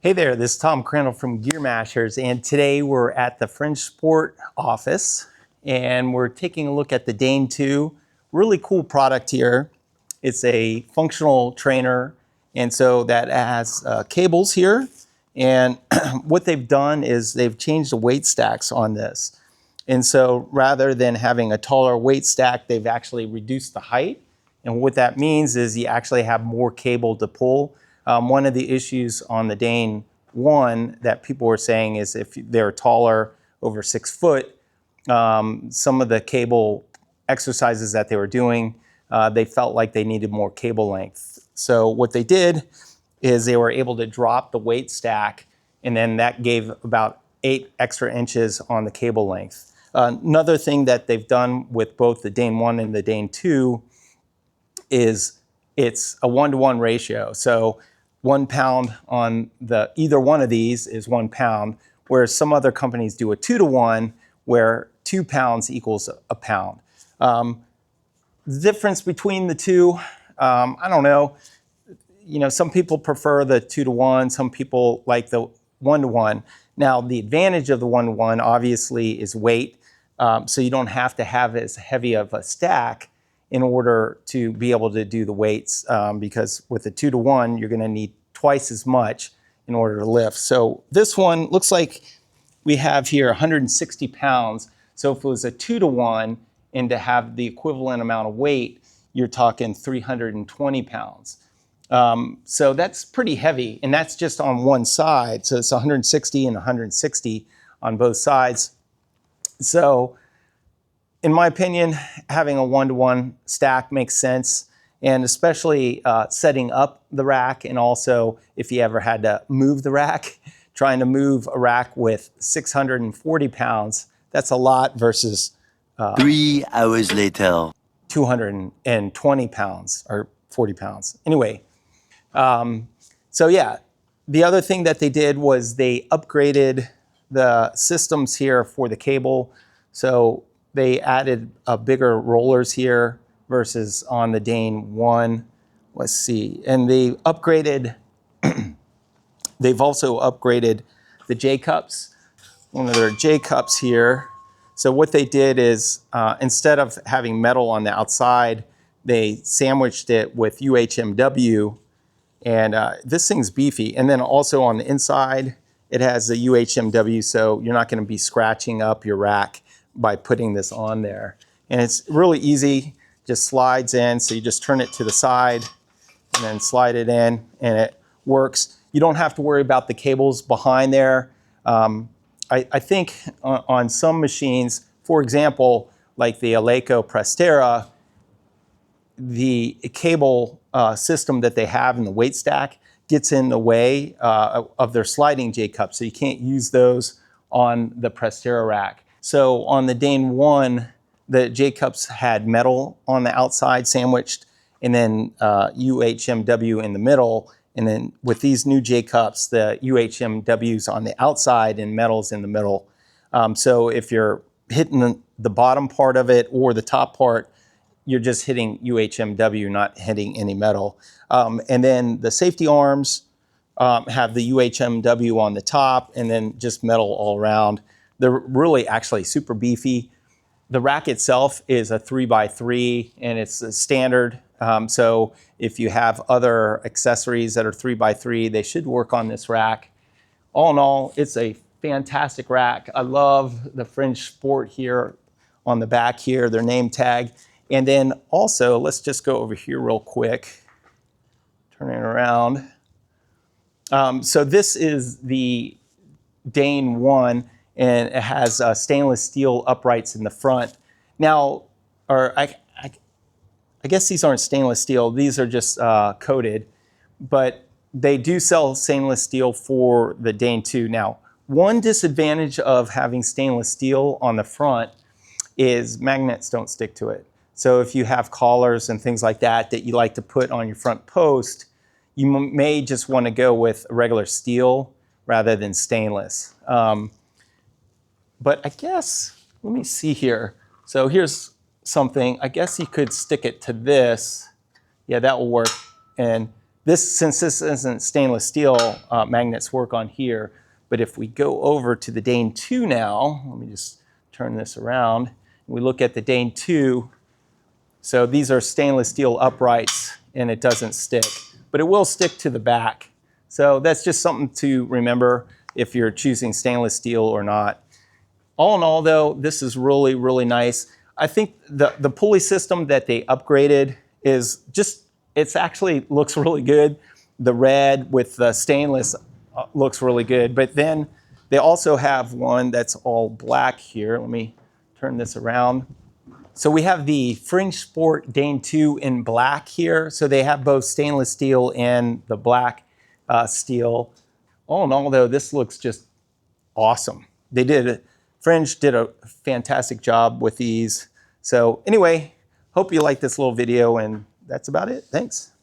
Hey there, this is Tom Crandall from Gear Mashers, and today we're at the Fringe Sport office, and we're taking a look at the Dane 2. Really cool product here. It's a functional trainer, and so that has cables here. And what they've done is they've changed the weight stacks on this. And so rather than having a taller weight stack, they've actually reduced the height. And what that means is you actually have more cable to pull. One of the issues on the Dane 1 that people were saying is if they're taller, over 6 foot, some of the cable exercises that they were doing, they felt like they needed more cable length. So what they did is they were able to drop the weight stack, and then that gave about 8 extra inches on the cable length. Another thing that they've done with both the Dane 1 and the Dane 2 is it's a 1-to-1 ratio. So 1 pound on either one of these is 1 pound, whereas some other companies do a 2-to-1 where 2 pounds equals a pound. The difference between the two, I don't know. You know, some people prefer the 2-to-1, some people like the 1-to-1. Now, the advantage of the 1-to-1 obviously is weight, so you don't have to have as heavy of a stack in order to be able to do the weights, because with the 2-to-1, you're gonna need twice as much in order to lift. So this one looks like we have here 160 pounds. So if it was a 2-to-1 and to have the equivalent amount of weight, you're talking 320 pounds. So that's pretty heavy, and that's just on one side. So it's 160 and 160 on both sides. So in my opinion, having a 1-to-1 stack makes sense, and especially setting up the rack, and also if you ever had to move the rack, trying to move a rack with 640 pounds, that's a lot versus 3 hours later. 220 pounds or 40 pounds. Anyway, so yeah, the other thing that they did was they upgraded the systems here for the cable. So they added bigger rollers here versus on the Dane 1. Let's see, and they upgraded, they've also upgraded the J-cups, one of their J-cups here. So what they did is, instead of having metal on the outside, they sandwiched it with UHMW, and this thing's beefy. And then also on the inside, it has the UHMW, so you're not gonna be scratching up your rack by putting this on there. And it's really easy, just slides in, so you just turn it to the side and then slide it in, and it works. You don't have to worry about the cables behind there. I think on some machines, for example, like the Eleiko Prestera, the cable system that they have in the weight stack gets in the way of their sliding J-cups, so you can't use those on the Prestera rack. So on the Dane 1, the J-cups had metal on the outside sandwiched, and then UHMW in the middle. And then with these new J-cups, the UHMW's on the outside and metal's in the middle. So if you're hitting the bottom part of it or the top part, you're just hitting UHMW, not hitting any metal. And then the safety arms have the UHMW on the top, and then just metal all around. They're really actually super beefy. The rack itself is a 3x3, and it's a standard. So if you have other accessories that are 3x3, they should work on this rack. All in all, it's a fantastic rack. I love the Fringe Sport here on the back here, their name tag. And then also, let's just go over here real quick. Turn it around. So this is the Dane 1, and it has stainless steel uprights in the front. Now, I guess these aren't stainless steel. These are just coated, but they do sell stainless steel for the Dane 2. Now, one disadvantage of having stainless steel on the front is magnets don't stick to it. So if you have collars and things like that that you like to put on your front post, you may just want to go with regular steel rather than stainless. But I guess, let me see here. So here's something, I guess you could stick it to this. Yeah, that will work. And since this isn't stainless steel, magnets work on here. But if we go over to the Dane 2 now, let me just turn this around. We look at the Dane 2. So these are stainless steel uprights, and it doesn't stick, but it will stick to the back. So that's just something to remember if you're choosing stainless steel or not. All in all, though, this is really, really nice. I think the pulley system that they upgraded is just, it's actually looks really good. The red with the stainless looks really good, but then they also have one that's all black here. Let me turn this around. So we have the Fringe Sport Dane 2 in black here. So they have both stainless steel and the black steel. All in all, though, this looks just awesome. Fringe did a fantastic job with these. So anyway, hope you liked this little video, and that's about it. Thanks.